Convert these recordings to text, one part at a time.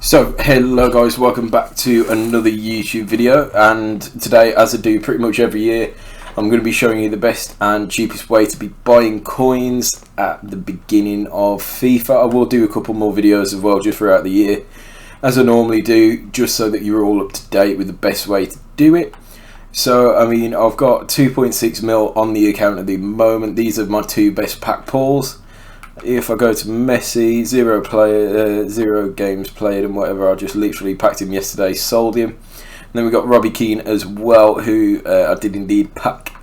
So hello guys, welcome back to another YouTube video, and today, as I do pretty much every year, I'm going to be showing you the best and cheapest way to be buying coins at the beginning of FIFA. I will do a couple more videos as well just throughout the year, as I normally do, just so that you're all up to date with the best way to do it. So I mean, I've got 2.6 mil on the account at the moment. These are my two best pack pulls. If I go to Messi, zero games played and whatever, I just literally packed him yesterday, sold him. And then we got Robbie Keane as well, who I did indeed pack.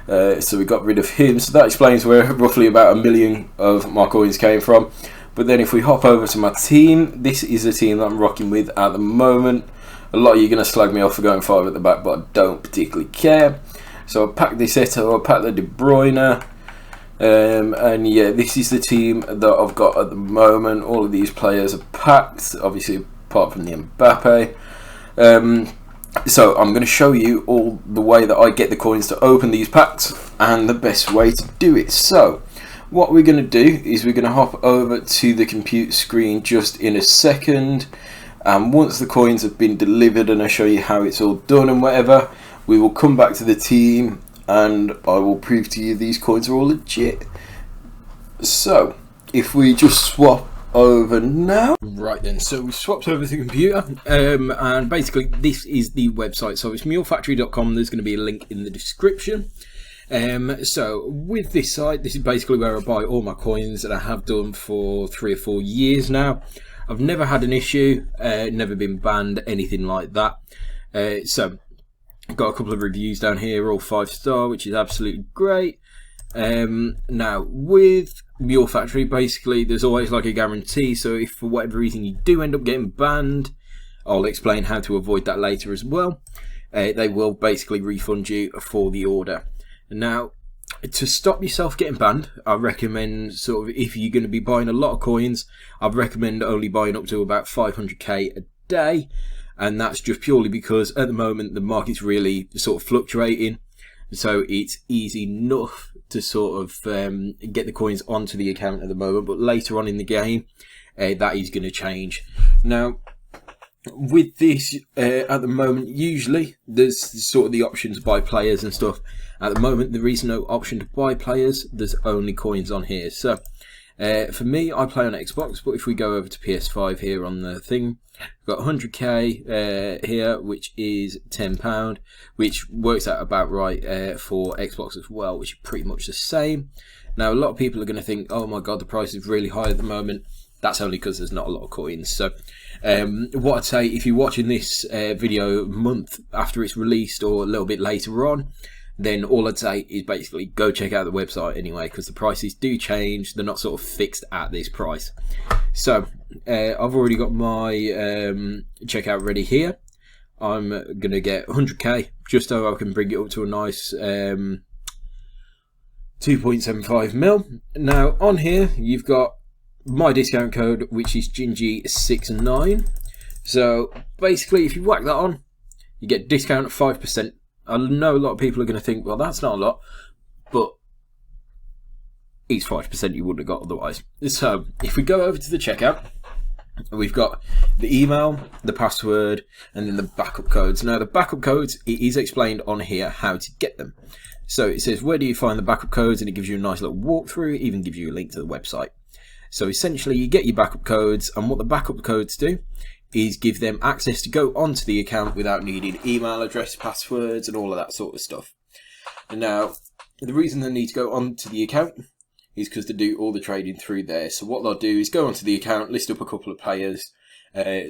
So we got rid of him. So that explains where roughly about 1 million of my coins came from. But then if we hop over to my team, this is the team that I'm rocking with at the moment. A lot of you are going to slag me off for going 5 at the back, but I don't particularly care. So I packed this Eto, I packed the De Bruyne. And yeah, this is the team that I've got at the moment. All of these players are packed, obviously apart from the Mbappe. So I'm going to show you all the way that I get the coins to open these packs and the best way to do it. So what we're going to do is we're going to hop over to the compute screen just in a second, and once the coins have been delivered and I show you how it's all done and whatever, we will come back to the team and I will prove to you these coins are all legit. So if we just swap over now. Right then, so we swapped over to the computer, and basically this is the website. So it's mulefactory.com. There's going to be a link in the description. So with this site, this is basically where I buy all my coins, and I have done for 3 or 4 years now. I've never had an issue, never been banned, anything like that. So got a couple of reviews down here, all 5-star, which is absolutely great. Now with Mule Factory, basically there's always like a guarantee, so if for whatever reason you do end up getting banned, I'll explain how to avoid that later as well. They will basically refund you for the order. Now to stop yourself getting banned, I recommend, sort of, if you're going to be buying a lot of coins, I'd recommend only buying up to about 500k a day. And that's just purely because at the moment the market's really sort of fluctuating, so it's easy enough to sort of get the coins onto the account at the moment, but later on in the game that is going to change. Now with this, at the moment usually there's sort of the option to buy players and stuff. At the moment there is no option to buy players, there's only coins on here. So for me, I play on Xbox, but if we go over to PS5 here on the thing, we've got 100k here, which is £10, which works out about right for Xbox as well, which is pretty much the same. Now a lot of people are going to think, oh my god, the price is really high at the moment. That's only because there's not a lot of coins. So what I'd say, if you're watching this video a month after it's released or a little bit later on, then all I'd say is basically go check out the website anyway, because the prices do change. They're not sort of fixed at this price. So I've already got my checkout ready here. I'm going to get 100k just so I can bring it up to a nice 2.75 mil. Now on here you've got my discount code, which is Gingy69. So basically if you whack that on, you get discount of 5%. I know a lot of people are going to think, well, that's not a lot, but it's 5% you wouldn't have got otherwise. So if we go over to the checkout, we've got the email, the password, and then the backup codes. Now the backup codes, it is explained on here how to get them. So it says, where do you find the backup codes? And it gives you a nice little walkthrough. It even gives you a link to the website. So essentially you get your backup codes, and what the backup codes do is give them access to go onto the account without needing email address, passwords, and all of that sort of stuff. And now the reason they need to go onto the account is because they do all the trading through there. So what they'll do is go onto the account, list up a couple of players.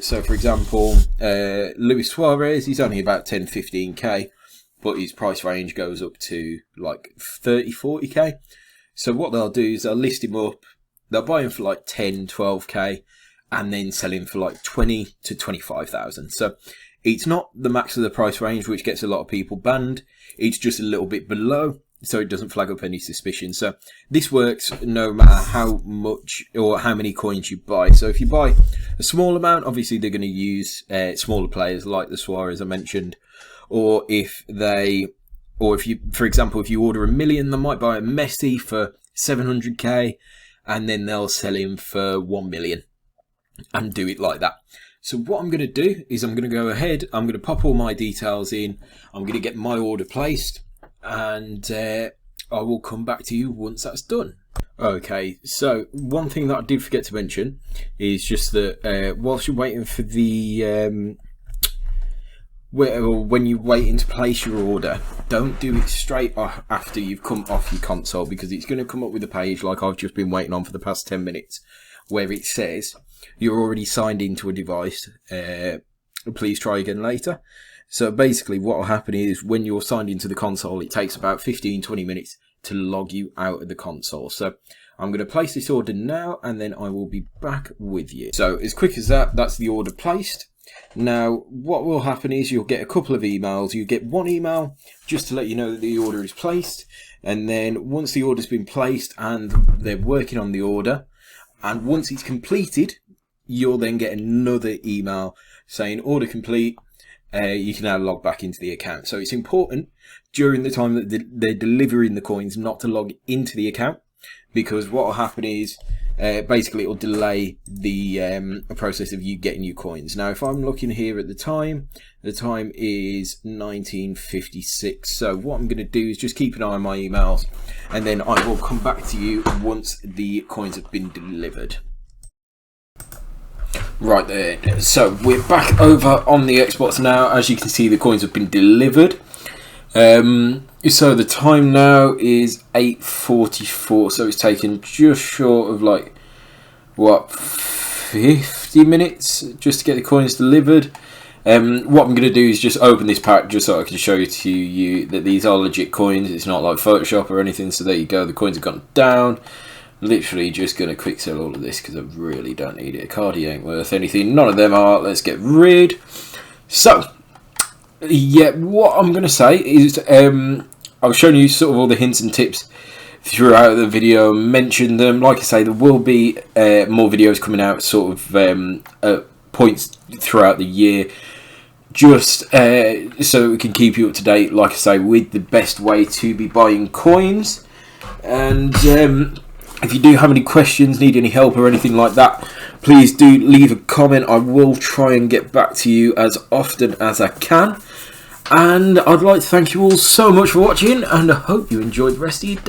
So for example, Luis Suarez, he's only about 10-15k, but his price range goes up to like 30-40k. So what they'll do is they'll list him up, they'll buy him for like 10-12k, and then sell him for like 20 to 25,000. So it's not the max of the price range, which gets a lot of people banned. It's just a little bit below, so it doesn't flag up any suspicion. So this works no matter how much or how many coins you buy. So if you buy a small amount, obviously they're going to use smaller players like the Suarez I mentioned. Or if you, for example, if you order 1 million, they might buy a Messi for 700k, and then they'll sell him for 1 million. And do it like that. So what I'm going to do is I'm going to go ahead, I'm going to pop all my details in, I'm going to get my order placed, and I will come back to you once that's done. Okay, so one thing that I did forget to mention is just that whilst you're waiting for the when you're waiting to place your order, don't do it straight after you've come off your console, because it's going to come up with a page like I've just been waiting on for the past 10 minutes where it says you're already signed into a device, please try again later. So basically what will happen is when you're signed into the console, it takes about 15-20 minutes to log you out of the console. So I'm going to place this order now, and then I will be back with you. So as quick as that, that's the order placed. Now what will happen is you'll get a couple of emails. You get one email just to let you know that the order is placed, and then once the order's been placed and they're working on the order, and once it's completed, you'll then get another email saying order complete. You can now log back into the account. So it's important during the time that they're delivering the coins not to log into the account, because what will happen is basically it will delay the process of you getting your coins. Now if I'm looking here at the time is 1956. So what I'm going to do is just keep an eye on my emails, and then I will come back to you once the coins have been delivered. Right there, so we're back over on the Xbox now. As you can see, the coins have been delivered. So the time now is 8:44, so it's taken just short of like, what, 50 minutes just to get the coins delivered. What I'm going to do is just open this pack just so I can show to you that these are legit coins. It's not like Photoshop or anything. So there you go, the coins have gone down. Literally just going to quick sell all of this because I really don't need it. A cardie ain't worth anything. None of them are. Let's get rid. So, yeah, what I'm going to say is I've shown you sort of all the hints and tips throughout the video, mentioned them. Like I say, there will be more videos coming out sort of at points throughout the year, just so we can keep you up to date, like I say, with the best way to be buying coins. And if you do have any questions, need any help or anything like that, please do leave a comment. I will try and get back to you as often as I can. And I'd like to thank you all so much for watching, and I hope you enjoyed the rest of your day.